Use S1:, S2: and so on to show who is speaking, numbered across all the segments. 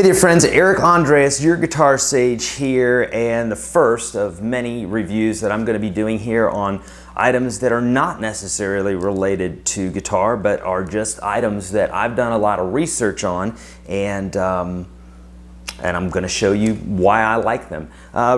S1: Hey there friends, Eric Andreas, your Guitar Sage here, and the first of many reviews that I'm going to be doing here on items that are not necessarily related to guitar, but are just items that I've done a lot of research on, and I'm going to show you why I like them.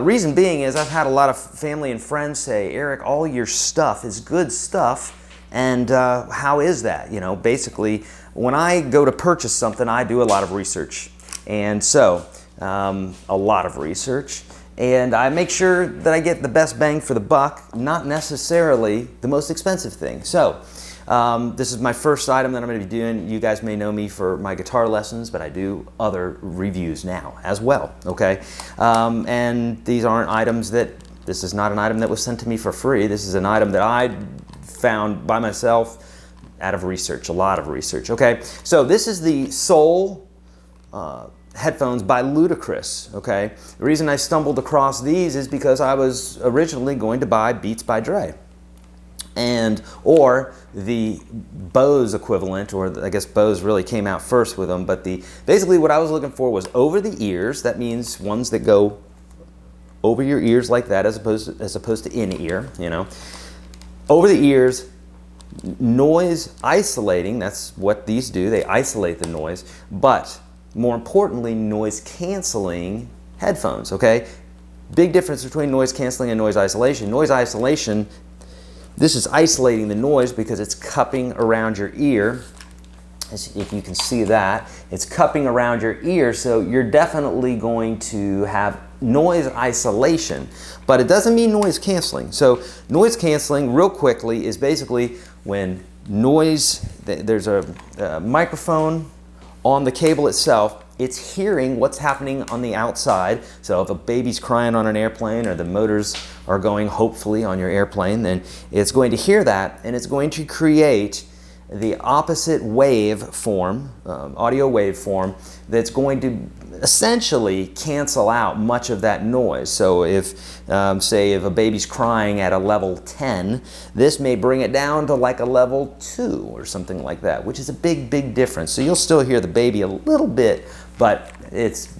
S1: Reason being is I've had a lot of family and friends say, Eric, all your stuff is good stuff, and how is that? You know, basically, when I go to purchase something, I do a lot of research. And so, a lot of research, and I make sure that I get the best bang for the buck, not necessarily the most expensive thing. So, this is my first item that I'm going to be doing. You guys may know me for my guitar lessons, but I do other reviews now as well, okay? And these aren't items this is not an item that was sent to me for free. This is an item that I found by myself out of research, a lot of research, okay? So this is the Soul headphones by Ludacris, okay? The reason I stumbled across these is because I was originally going to buy Beats by Dre, or the Bose equivalent, or I guess Bose really came out first with them, but basically what I was looking for was over the ears. That means ones that go over your ears like that, as opposed to in ear, you know. Over the ears, noise isolating, that's what these do, they isolate the noise, but more importantly, noise canceling headphones, okay? Big difference between noise canceling and noise isolation. Noise isolation, this is isolating the noise because it's cupping around your ear. If you can see that, it's cupping around your ear, so you're definitely going to have noise isolation, but it doesn't mean noise canceling. So noise canceling, real quickly, is basically when noise, there's a microphone on the cable itself, it's hearing what's happening on the outside. So if a baby's crying on an airplane, or the motors are going hopefully on your airplane, then it's going to hear that, and it's going to create the opposite wave form, audio wave form, that's going to essentially cancel out much of that noise. So if, say, if a baby's crying at a level 10, this may bring it down to like a level 2 or something like that, which is a big, big difference. So you'll still hear the baby a little bit, but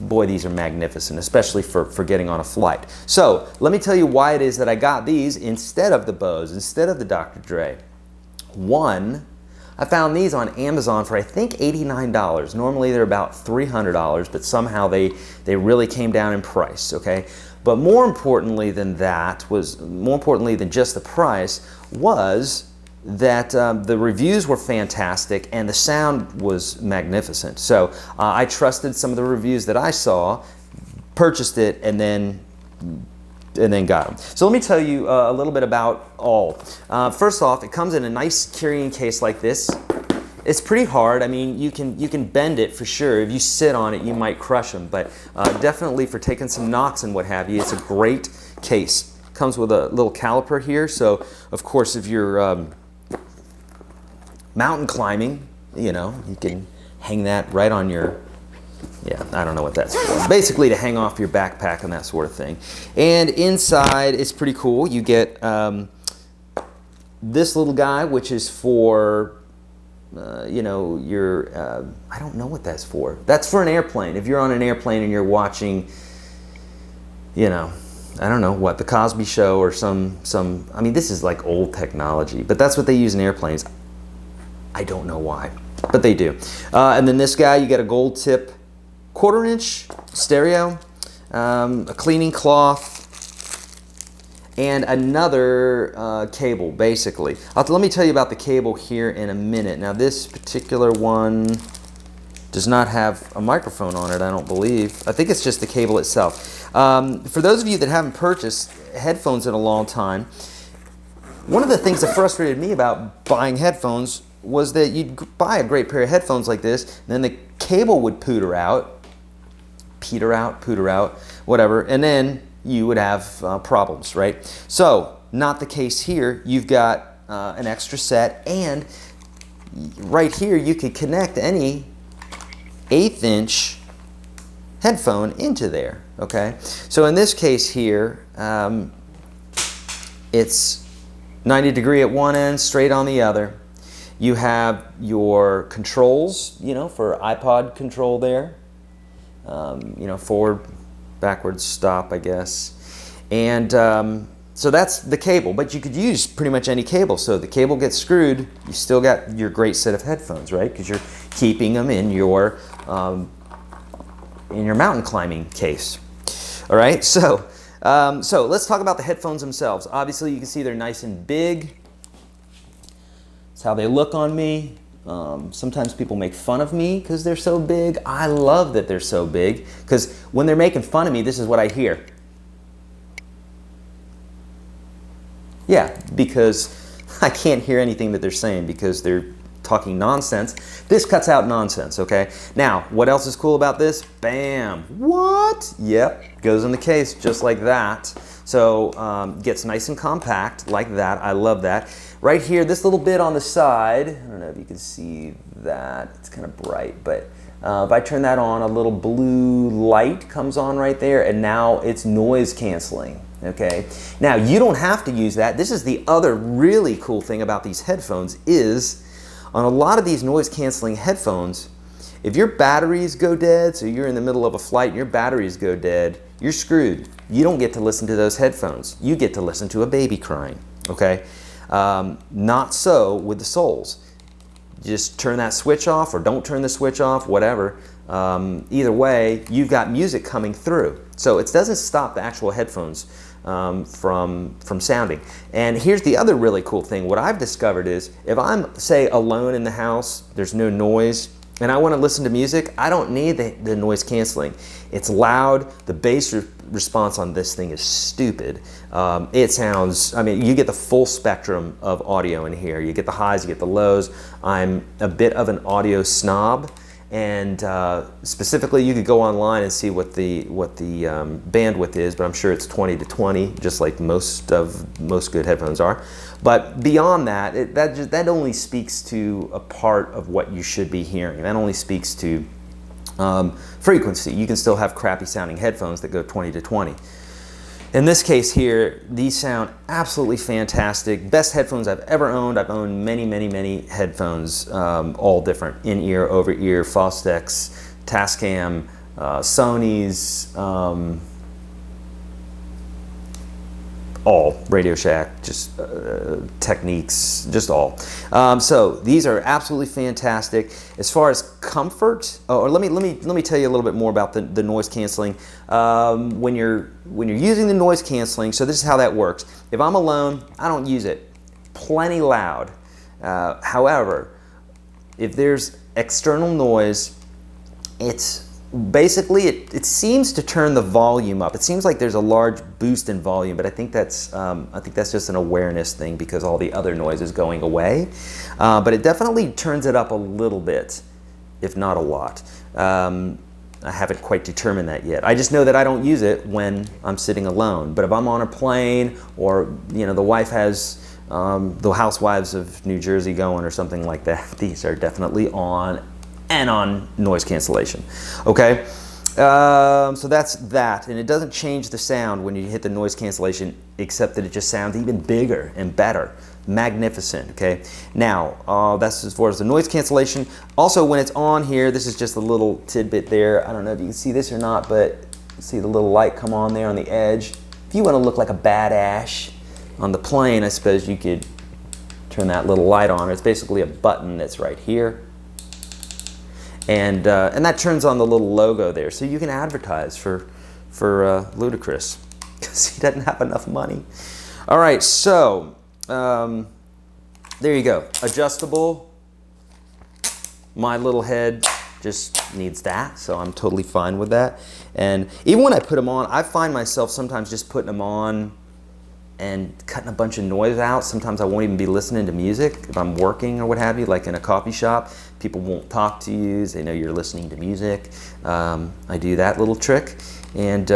S1: boy, these are magnificent, especially for getting on a flight. So let me tell you why it is that I got these instead of the Bose, instead of the Dr. Dre. One, I found these on Amazon for I think $89. Normally they're about $300, but somehow they really came down in price, okay? But more importantly than just the price, was that the reviews were fantastic and the sound was magnificent. So I trusted some of the reviews that I saw, purchased it, and then got them. So let me tell you a little bit about all. First off, it comes in a nice carrying case like this. It's pretty hard. I mean, you can bend it for sure. If you sit on it, you might crush them, but definitely for taking some knocks and what have you, it's a great case. Comes with a little caliper here, so of course if you're mountain climbing, you know, you can hang that right on your, yeah, I don't know what that's for. Basically to hang off your backpack and that sort of thing. And inside, it's pretty cool. You get this little guy, which is for, you know, your, I don't know what that's for. That's for an airplane. If you're on an airplane and you're watching, you know, I don't know what, the Cosby Show or some, I mean, this is like old technology, but that's what they use in airplanes. I don't know why, but they do. And then this guy, you get a gold tip 1/4-inch stereo, a cleaning cloth, and another cable, basically. Let me tell you about the cable here in a minute. Now, this particular one does not have a microphone on it, I don't believe. I think it's just the cable itself. For those of you that haven't purchased headphones in a long time, one of the things that frustrated me about buying headphones was that you'd buy a great pair of headphones like this, and then the cable would peter out, whatever, and then you would have problems, right? So, not the case here. You've got an extra set, and right here you could connect any 1/8-inch headphone into there, okay? So in this case here, it's 90-degree at one end, straight on the other. You have your controls, you know, for iPod control there. you know, forward, backwards, stop, I guess. And so that's the cable, but you could use pretty much any cable. So the cable gets screwed, you still got your great set of headphones, right? Because you're keeping them in your mountain climbing case. All right, so let's talk about the headphones themselves. Obviously, you can see they're nice and big. That's how they look on me. Sometimes people make fun of me because they're so big. I love that they're so big because when they're making fun of me, this is what I hear. Yeah, because I can't hear anything that they're saying because they're talking nonsense. This cuts out nonsense, okay? Now, what else is cool about this? Bam! What? Yep, goes in the case just like that. So gets nice and compact like that. I love that. Right here, this little bit on the side, I don't know if you can see that. It's kind of bright, but if I turn that on, a little blue light comes on right there, and now it's noise canceling. Okay, now you don't have to use that. This is the other really cool thing about these headphones is on a lot of these noise canceling headphones, if your batteries go dead, so you're in the middle of a flight and your batteries go dead, you're screwed. You don't get to listen to those headphones. You get to listen to a baby crying, okay? Not so with the Souls. Just turn that switch off or don't turn the switch off, whatever. Either way, you've got music coming through. So it doesn't stop the actual headphones from sounding. And here's the other really cool thing. What I've discovered is if I'm, say, alone in the house, there's no noise, and I want to listen to music, I don't need the noise canceling. It's loud. The bass response on this thing is stupid. It sounds, I mean, you get the full spectrum of audio in here. You get the highs, you get the lows. I'm a bit of an audio snob. And specifically, you could go online and see what the bandwidth is, but I'm sure it's 20 to 20, just like most good headphones are. But beyond that, that only speaks to a part of what you should be hearing. That only speaks to frequency. You can still have crappy sounding headphones that go 20 to 20. In this case here, these sound absolutely fantastic. Best headphones I've ever owned. I've owned many, many, many headphones, all different. In-ear, over-ear, Fostex, Tascam, Sony's, all. Radio Shack, just Techniques, just all. So these are absolutely fantastic. As far as comfort, or let me tell you a little bit more about the noise canceling. When you're using the noise canceling, so this is how that works. If I'm alone, I don't use it. Plenty loud. However, if there's external noise, it's basically it seems to turn the volume up. It seems like there's a large boost in volume, but I think that's just an awareness thing because all the other noise is going away. But it definitely turns it up a little bit, if not a lot. I haven't quite determined that yet. I just know that I don't use it when I'm sitting alone. But if I'm on a plane, or the wife has the Housewives of New Jersey going or something like that, these are definitely on. And on noise cancellation. Okay, so that's that, and it doesn't change the sound when you hit the noise cancellation, except that it just sounds even bigger and better. Magnificent. Okay, now that's as far as the noise cancellation. Also, when it's on here, this is just a little tidbit there. I don't know if you can see this or not, but see the little light come on there on the edge. If you want to look like a badass on the plane, I suppose you could turn that little light on. It's basically a button that's right here. And that turns on the little logo there, so you can advertise for Ludacris because he doesn't have enough money. All right, so there you go. Adjustable. My little head just needs that, so I'm totally fine with that. And even when I put them on, I find myself sometimes just putting them on and cutting a bunch of noise out. Sometimes I won't even be listening to music if I'm working or what have you, like in a coffee shop. People won't talk to you. They know you're listening to music. I do that little trick, and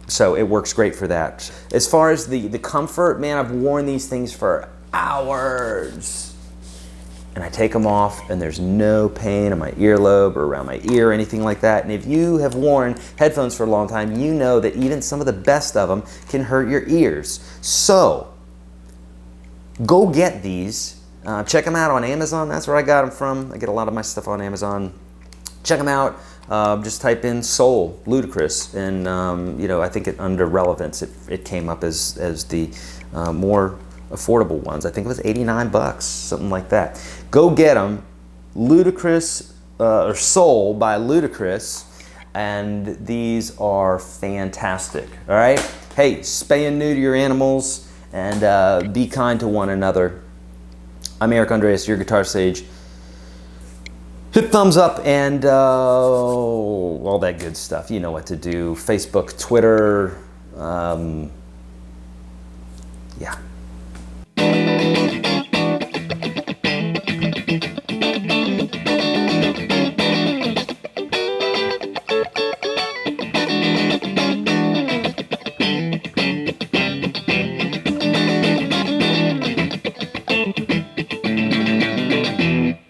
S1: so it works great for that. As far as the comfort, man, I've worn these things for hours. And I take them off, and there's no pain in my earlobe or around my ear or anything like that. And if you have worn headphones for a long time, you know that even some of the best of them can hurt your ears. So, go get these. Check them out on Amazon. That's where I got them from. I get a lot of my stuff on Amazon. Check them out. just type in soul, Ludacris, and you know, I think under relevance, it came up as the more affordable ones. I think it was 89 bucks, something like that. Go get them, Ludacris or Soul by Ludacris, and these are fantastic. All right, hey, spay and neuter your animals and be kind to one another. I'm Eric Andreas, your guitar sage. Hit thumbs up and all that good stuff. You know what to do. Facebook, Twitter. Yeah.